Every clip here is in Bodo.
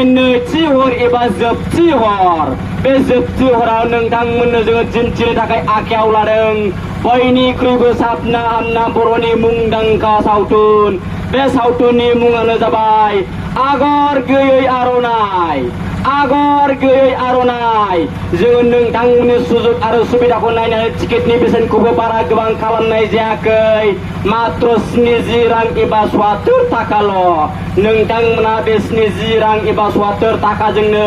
नैथि हर एबा जोबथि हर बे जोबथि हराव नोंथांमोननो जोङो दिन्थिनो थाखाय आखायाव लादों बयनिख्रुइबो साबना हामना बर'नि मुंदांखा सावथुन बे सावथुननि मुङानो जाबाय आगर गैयै आर'नाइ आगर गैयै आर'नाइ जोङो नोंथांमोननि सुजुग आरो सुबिदाखौ नायनानै टिकेटनि बेसेनखौबो बारा गोबां खालामनाय जायाखै मात्र 70 रां एबा 70 थाखाल' नोंथांमोना बे 70 रां एबा 70 थाखाजोंनो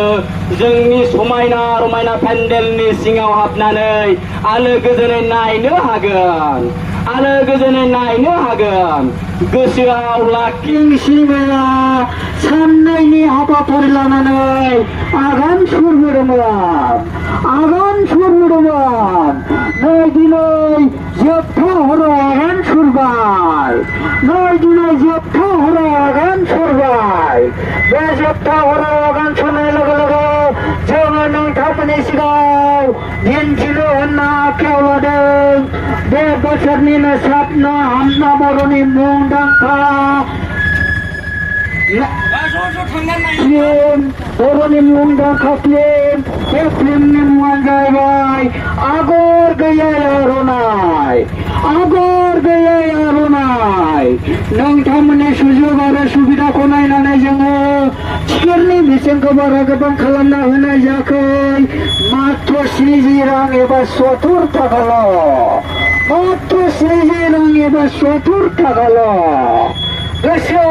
जोंनि समायना रमायना पेन्डेलनि सिङाव हाबनानै आलो गोजोनै नायनो हागोन आलो गोजोनै नायनो हागोन गोसोआव लाखिसिमा साननायनि हाबाफारि लानानै आगान सुरबोदोंमोन नै दिनै जोबथा हराव आगान सुरबाय बे जोबथा हराव आगान सुरनाय लोगो लोगो जोङो नोंथांमोननि सिगाङाव दिन्थिनो होनना आखायाव लादों बे बोसोरनिनो साबना हामना बर'नि मुंदांखा बर'नि मुंदांखा फिल्म बे फिल्मनि मुङानो जाहैबाय आगर गैयै आर'नाइ नोंथांमोननि सुजुग आरो सुबिदाखौ नायनानै जोङो टिकेटनि बेसेनखौ बारा गोबां खालामना होनाय जायाखै मात्र 70 रां एबा 70 थाखाल' मात्र 70 रां एबा 70 थाखाल' गोसो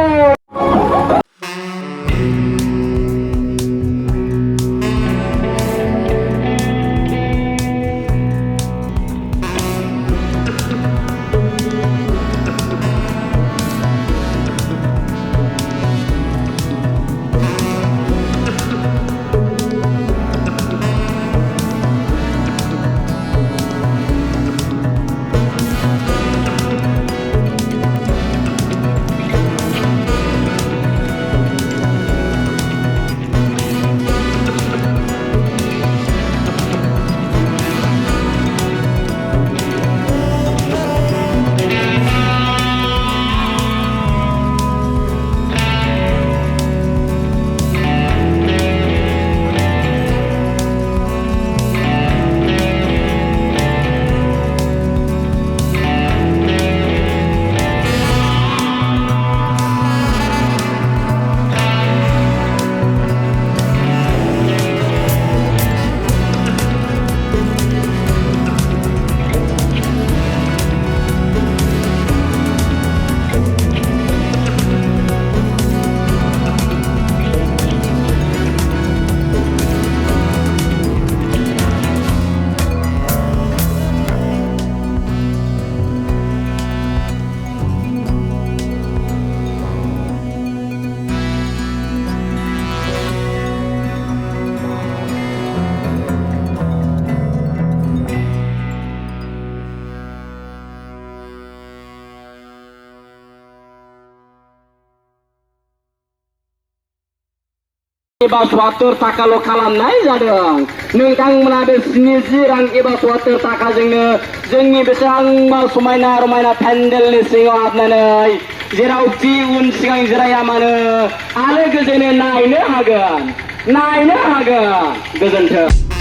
एबा 70 थाखाल' खालामनाय जादों नोंथांमोना बे 70 रां एबा 70 थाखाजोंनो जोंनि बेसेबांबा समायना रमायना पेन्डेलनि सिङाव हाबनानै जेरावखि उन सिगां जिराया मानो आलो गोजोनै नायनो हागोन गोजोन्थों।